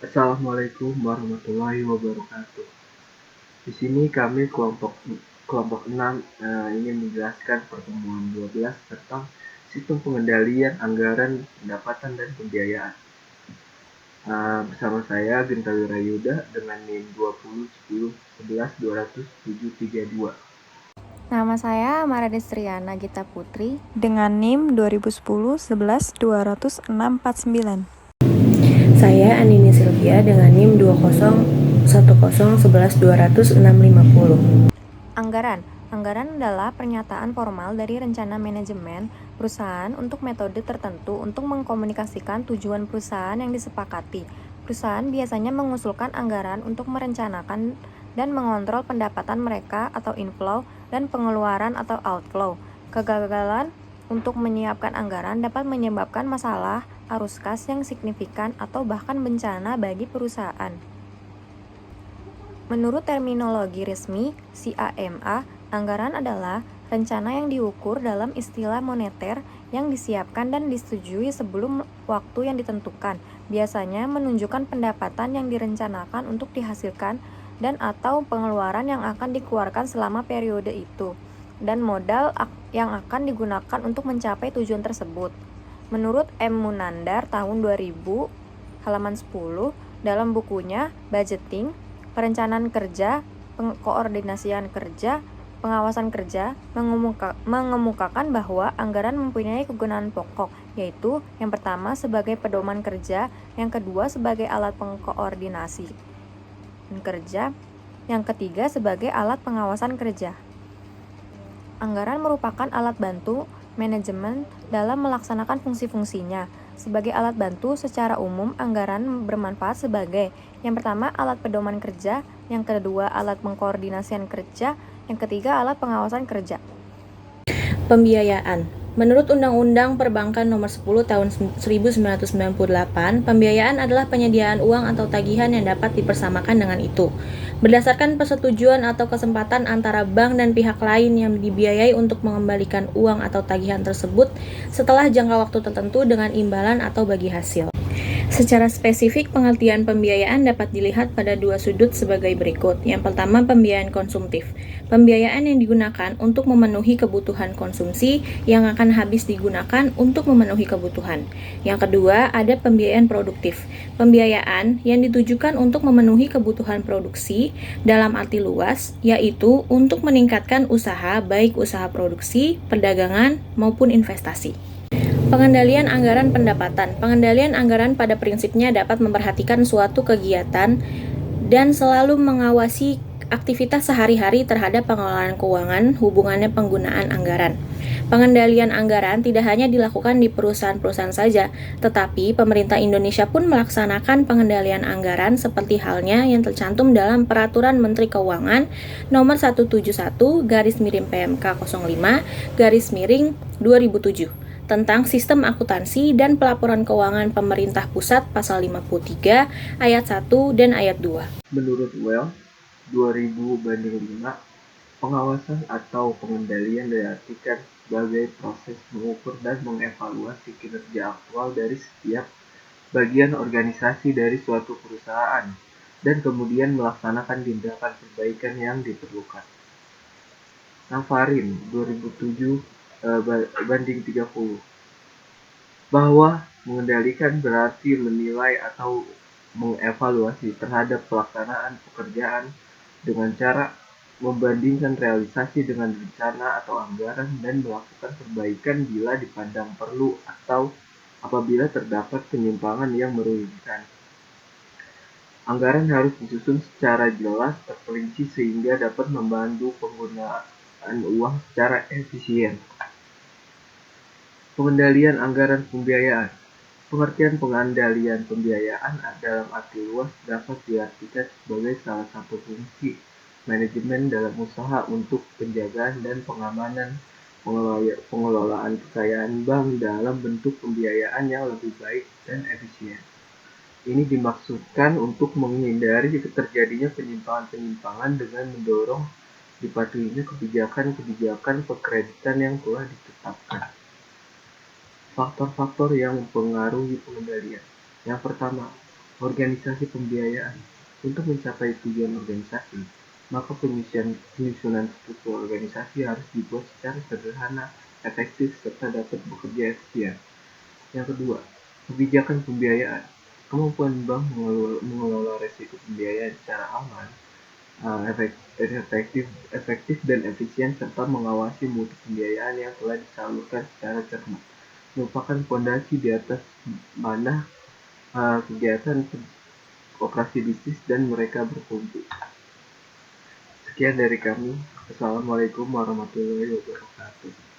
Assalamualaikum warahmatullahi wabarakatuh. Di sini kami kelompok 6 ingin menjelaskan pertemuan 12 tentang sistem pengendalian anggaran pendapatan dan pembiayaan. Bersama saya Genta Wirayuda dengan NIM 2010111232. Nama saya Amara Destriana Gita Putri dengan NIM 2010-11-20649. Saya Andini Sylvia dengan NIM 201011120650. Anggaran adalah pernyataan formal dari rencana manajemen perusahaan untuk metode tertentu untuk mengkomunikasikan tujuan perusahaan yang disepakati. Perusahaan biasanya mengusulkan anggaran untuk merencanakan dan mengontrol pendapatan mereka atau inflow dan pengeluaran atau outflow. Kegagalan untuk menyiapkan anggaran dapat menyebabkan masalah arus kas yang signifikan atau bahkan bencana bagi perusahaan. Menurut terminologi resmi CAMA, anggaran adalah rencana yang diukur dalam istilah moneter yang disiapkan dan disetujui sebelum waktu yang ditentukan, biasanya menunjukkan pendapatan yang direncanakan untuk dihasilkan dan atau pengeluaran yang akan dikeluarkan selama periode itu, dan modal yang akan digunakan untuk mencapai tujuan tersebut. Menurut M. Munandar tahun 2000, halaman 10, dalam bukunya Budgeting, Perencanaan Kerja, Koordinasian Kerja, Pengawasan Kerja, mengemukakan bahwa anggaran mempunyai kegunaan pokok, yaitu yang pertama sebagai pedoman kerja, yang kedua sebagai alat pengkoordinasi kerja, yang ketiga sebagai alat pengawasan kerja. Anggaran merupakan alat bantu manajemen dalam melaksanakan fungsi-fungsinya. Sebagai alat bantu secara umum, anggaran bermanfaat sebagai yang pertama alat pedoman kerja, yang kedua alat pengkoordinasian kerja, yang ketiga alat pengawasan kerja. Pembiayaan. Menurut Undang-Undang Perbankan Nomor 10 Tahun 1998, pembiayaan adalah penyediaan uang atau tagihan yang dapat dipersamakan dengan itu, berdasarkan persetujuan atau kesempatan antara bank dan pihak lain yang dibiayai untuk mengembalikan uang atau tagihan tersebut setelah jangka waktu tertentu dengan imbalan atau bagi hasil. Secara spesifik, pengertian pembiayaan dapat dilihat pada dua sudut sebagai berikut. Yang pertama, pembiayaan konsumtif. Pembiayaan yang digunakan untuk memenuhi kebutuhan konsumsi yang akan habis digunakan untuk memenuhi kebutuhan. Yang kedua, ada pembiayaan produktif. Pembiayaan yang ditujukan untuk memenuhi kebutuhan produksi dalam arti luas, yaitu untuk meningkatkan usaha, baik usaha produksi, perdagangan, maupun investasi. Pengendalian anggaran pendapatan. Pengendalian anggaran pada prinsipnya dapat memperhatikan suatu kegiatan dan selalu mengawasi aktivitas sehari-hari terhadap pengelolaan keuangan hubungannya penggunaan anggaran. Pengendalian anggaran tidak hanya dilakukan di perusahaan-perusahaan saja, tetapi pemerintah Indonesia pun melaksanakan pengendalian anggaran seperti halnya yang tercantum dalam Peraturan Menteri Keuangan Nomor 171/PMK 05/2007 tentang sistem akuntansi dan pelaporan keuangan pemerintah pusat pasal 53 ayat 1 dan ayat 2. Menurut Well 2000/5, pengawasan atau pengendalian diartikan sebagai proses mengukur dan mengevaluasi kinerja aktual dari setiap bagian organisasi dari suatu perusahaan dan kemudian melaksanakan tindakan perbaikan yang diperlukan. Nafarin 2007/30, bahwa mengendalikan berarti menilai atau mengevaluasi terhadap pelaksanaan pekerjaan dengan cara membandingkan realisasi dengan rencana atau anggaran dan melakukan perbaikan bila dipandang perlu atau apabila terdapat penyimpangan yang merugikan. Anggaran harus disusun secara jelas, terperinci sehingga dapat membantu penggunaan uang secara efisien. Pengendalian anggaran pembiayaan. Pengertian pengendalian pembiayaan dalam arti luas dapat diartikan sebagai salah satu fungsi manajemen dalam usaha untuk penjagaan dan pengamanan pengelolaan kekayaan bank dalam bentuk pembiayaan yang lebih baik dan efisien. Ini dimaksudkan untuk menghindari terjadinya penyimpangan-penyimpangan dengan mendorong dipatuhinya kebijakan-kebijakan pengkreditan yang telah ditetapkan. Faktor-faktor yang mempengaruhi pengendalian. Yang pertama, Organisasi pembiayaan. Untuk mencapai tujuan organisasi, maka penyusunan struktur organisasi harus dibuat secara sederhana, efektif, serta dapat bekerja efisien. Yang kedua, kebijakan pembiayaan. Kemampuan bank mengelola risiko pembiayaan secara aman, efektif dan efisien, serta mengawasi mutu pembiayaan yang telah disalurkan secara cermat, merupakan fondasi di atas mana kegiatan operasi bisnis dan mereka bertumbuh. Sekian dari kami. Assalamualaikum warahmatullahi wabarakatuh.